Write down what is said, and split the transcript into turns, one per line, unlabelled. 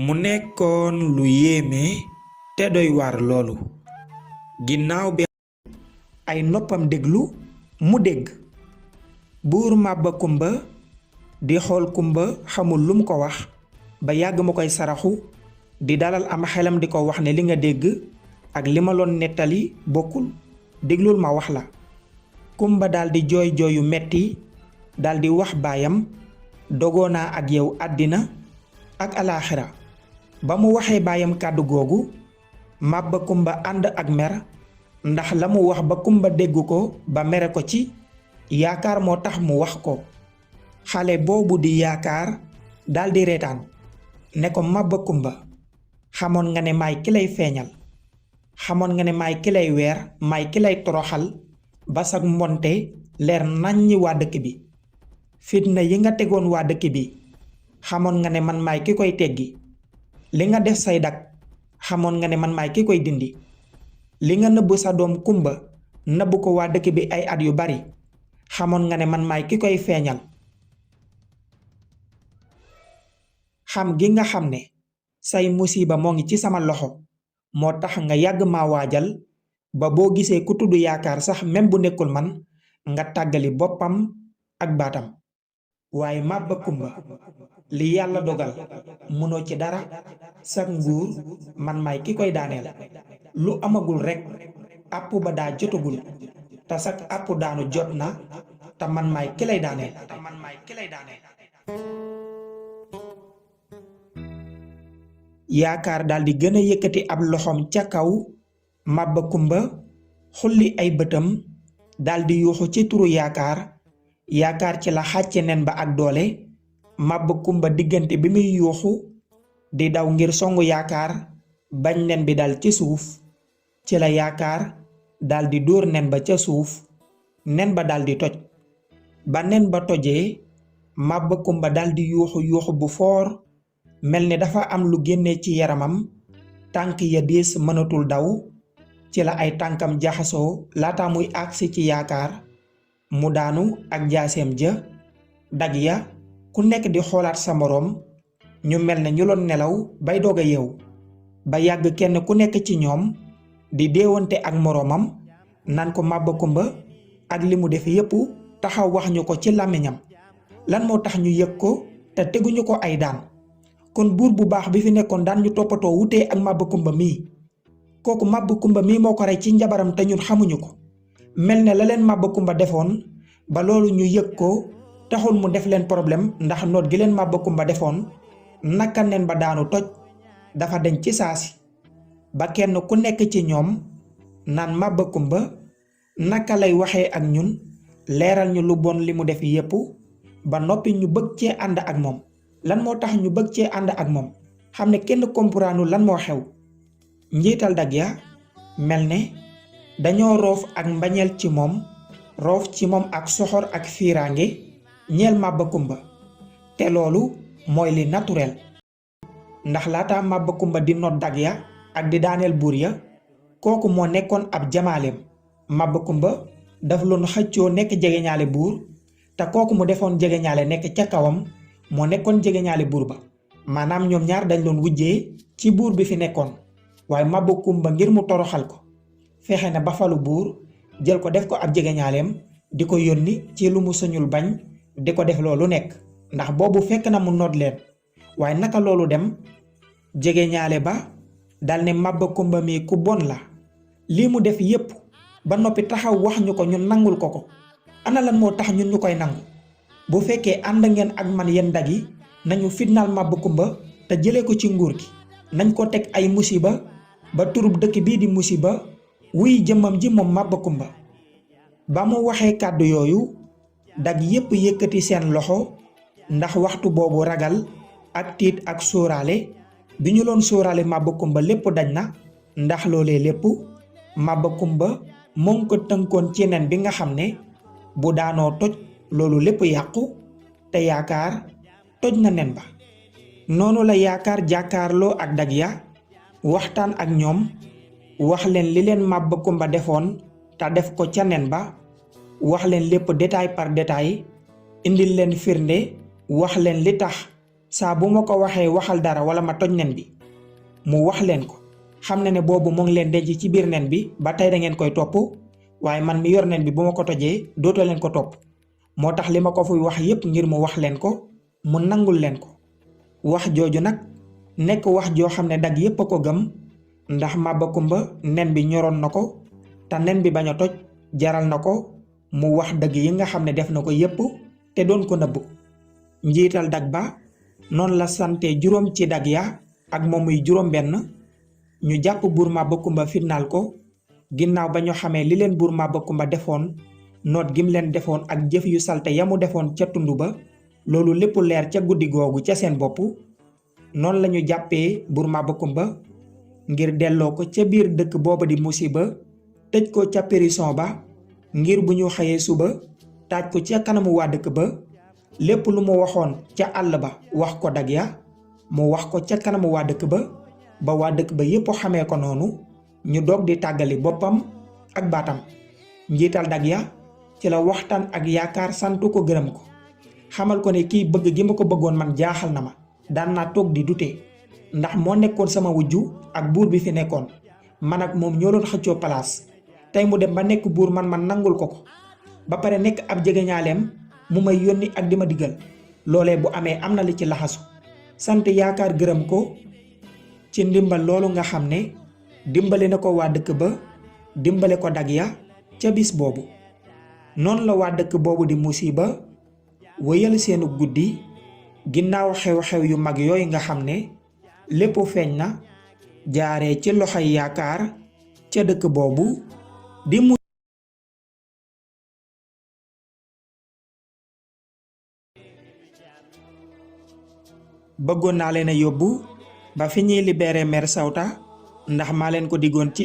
mu nekkoon lu yéeme te doy waar loolu. ginnaaw bi ay noppam déglu mu dégg buur Maba Kumba di xool Kumba xamul lum ko wax ba yàgg ma koy saraxu di dalal am xelam di ko wax ne li nga dégg ak li ma loon nettali bokkul, déglul ma wax la. Kumba daldi jooy jooyu metti daldi wax baayam dogoonaa ak yow àddina ak alaaxira. ba mu waxee baayam kàddu googu Maba Kumba ànd ak mer ndax la mu wax ba Kumba dégg ko ba mere ko ci yaakaar moo tax mu wax ko. xale boobu di yaakaar daldi reetaan ne ko Maba Kumba, xamoon nga ne maay ki lay feeñal, xamoon nga ne maay ki lay weer, maay ki lay toroxal ba sag mbonte leer naññi waa dëkk bi. fitna yi nga tegoon waa dëkk bi xamoon nga ne man maay ki koy teggi. li nga def say dak xamoon nga ne man maay ki koy dindi. li nga nëbb sa doom Kumba nëbb ko waa dëkk bi ay at yu bari xamoon nga ne man maay ki koy feeñal. xam gi nga xam ne say musiba moo ngi ci sama loxo moo tax nga yàgg ma waajal ba boo gisee ku tudd yaakaar sax même bu nekkul man nga tàggali boppam ak baatam. waaye Maba Kumba, li yàlla dogal mënoo ci dara, sag nguur man maay ki koy daaneel. lu amagul rekk àpp ba daa jotagul te sag àpp daanu jot na te man maay ki lay daaneel. yaakaar daldi gën a yëkkati ab loxoom ca kaw. Maba Kumba xulli ay bëtam daldi yuuxu ci turu yaakaar. yaakaar ci la xàcce nen ba ak doole. Maba Kumba diggante bi muy yuuxu di daw ngir songu yaakaar bañ nen bi dal ci suuf ci la yaakaar daldi dóor nen ba ca suuf. nen ba daldi toj. ba nen ba tojee Maba Kumba daldi yuuxu yuuxu bu foor mel ni dafa am lu génne ci yaramam. tànk ya diis mënatul daw ci la ay tànkam jaxasoo laata muy agsi ci yaakaar mu daanu ak jaaseem ja. dag ya ku nekk di xoolaat sa moroom ñu mel ne ñu loon nelaw bay doog a yeewu. ba yàgg kenn ku nekk ci ñoom di déewante ak moroomam naan ko Maba Kumba ak li mu def yépp taxaw wax ñu ko ci làmmiñam lan moo tax ñu yëg ko te teguñu ko ay daan. kon buur bu baax bi fi nekkoon daan ñu toppatoo wutee ak Maba Kumba mii, kooku Maba Kumba mii moo ko rey ci njabaram te ñun xamuñu ko. mel ne la leen Maba Kumba defoon ba loolu ñu yëg ko taxul mu def leen problème ndax noot gi leen Maba Kumba defoon naka nen ba daanu toj dafa deñ ci saasi. ba kenn ku nekk ci ñoom naan Maba Kumba naka lay waxee ak ñun leeral ñu lu bon li mu def yépp ba noppi ñu bëgg cee ànd ak moom. lan moo tax ñu bëgg cee ànd ak moom xam ne kenn comprendre lan moo xew. njiital dag ya mel ne dañoo roof ak mbañeel ci moom, roof ci moom ak soxor ak fiiraange ñeel Maba Kumba. te loolu mooy li naturel ndax laata Maba Kumba di not dag ya ak di daaneel buur ya kooku moo nekkoon ab jamaaleem. Maba Kumba daf loon xëccoo nekk jegeñaale buur te kooku mu defoon jegeñaale nekk ca kawam moo nekkoon jegeñaale buur ba. maanaam ñoom ñaar dañ doon wujjee ci buur bi fi nekkoon. waaye Maba Kumba ngir mu toroxal ko fexe na ba falu buur jël ko def ko ab jegeñaaleem di ko yónni ci lu mu sañul bañ di ko def loolu nekk ndax boobu fekk na mu noot leen. waaye naka loolu dem jegeñaale ba dal ne Maba Kumba mi ku bon la, lii mu def yépp ba noppi taxaw wax ñu ko ñun nangul ko ko. ana lan moo tax ñun ñu koy nangu? bu fekkee ànd ngeen ak man yéen dag yi nañu fitnaal Maba Kumba te jëlee ko ci nguur gi. nañ ko teg ay musiba ba turub dëkk bii di musiba wuy jëmmam ji moom Maba Kumba. ba mu waxee kàddu yooyu dag yépp yëkkati seen loxo ndax waxtu boobu ragal ak tiit ak sóoraale bi ñu loon sóoraale Maba Kumba lépp daj na. ndax loolee lépp Maba Kumba moo ngi ko tënkoon ci nen bi nga xam ne bu daanoo toj loolu lépp yàqu te yaakaar toj na nen ba. noonu la yaakaar jàkkaarloo ak dag ya waxtaan ak ñoom wax leen li leen Maba Kumba defoon te def ko ca nen ba. wax leen lépp détail par détail indil leen firnde wax leen li tax saa bu ma ko waxee waxal dara wala ma toj nen bi mu wax leen ko, xam na ne boobu mu ngi leen denc ci biir nen bi ba tey da ngeen koy topp, waaye man mi yor nen bi bu ma ko tojee dootoo leen ko topp. moo tax li ma ko fuy wax yépp ngir mu wax leen ko, mu nangul leen ko. wax jooju nag nekk wax joo xam ne dag yépp a ko gëm, ndax Maba Kumba nen bi ñoroon na ko te nen bi bañ a toj jaral na ko mu wax dëgg yi nga xam ne def na ko yépp te doon ko nëbb. njiital dag ba noonu la sante juróom ci dag ya ak moom muy juróom benn, ñu jàpp buur Maba Kumba fitnaal ko. ginnaaw ba ñu xamee li leen buur Maba Kumba defoon, noot gim leen defoon ak jëf yu salte yamu defoon ca tund ba, loolu lépp leer ca guddi googu ca seen bopp. noonu lañu jàppee buur Maba Kumba ngir delloo ko ca biir dëkk booba di musiba, tëj ko ca prison ba ngir bu ñu xëyee suba taaj ko ca kanamu waa dëkk ba. lépp lu mu waxoon ca àll ba wax ko dag ya, mu wax ko ca kanamu waa dëkk ba waa dëkk ba yépp xamee ko noonu, ñu doog di tàggali boppam ak baatam. njiital dag ya ci la waxtaan ak yaakaar santu ko gërëm ko, xamal ko ne kii bëgg gi ma ko bëggoon man jaaxal na ma, daan naa toog di dute ndax moo nekkoon sama wujju ak buur bi fi nekkoon, man ak moom ñoo doon xëccoo palaas, tey mu dem ba nekk buur man nangul ko ba pare nekk ab jegeñaaleem mu may yónni ak di ma digal. loolee bu amee am na li ci laxasu. sant yaakaar gërëm ko ci ndimbal loolu nga xam ne dimbale na ko waa dëkk ba, dimbale ko dag ya ca bis boobu. noonu la waa dëkk boobu di musiba wëyal seenu guddi ginnaaw xew-xew yu mag yooyu nga xam ne lépp feeñ na jaaree ci loxoy yaakaar ca dëkk boobu di bëggoon naa leen a yóbbu ba fi ñuy libéré Mère Sawta ndax maa leen ko diggoon ci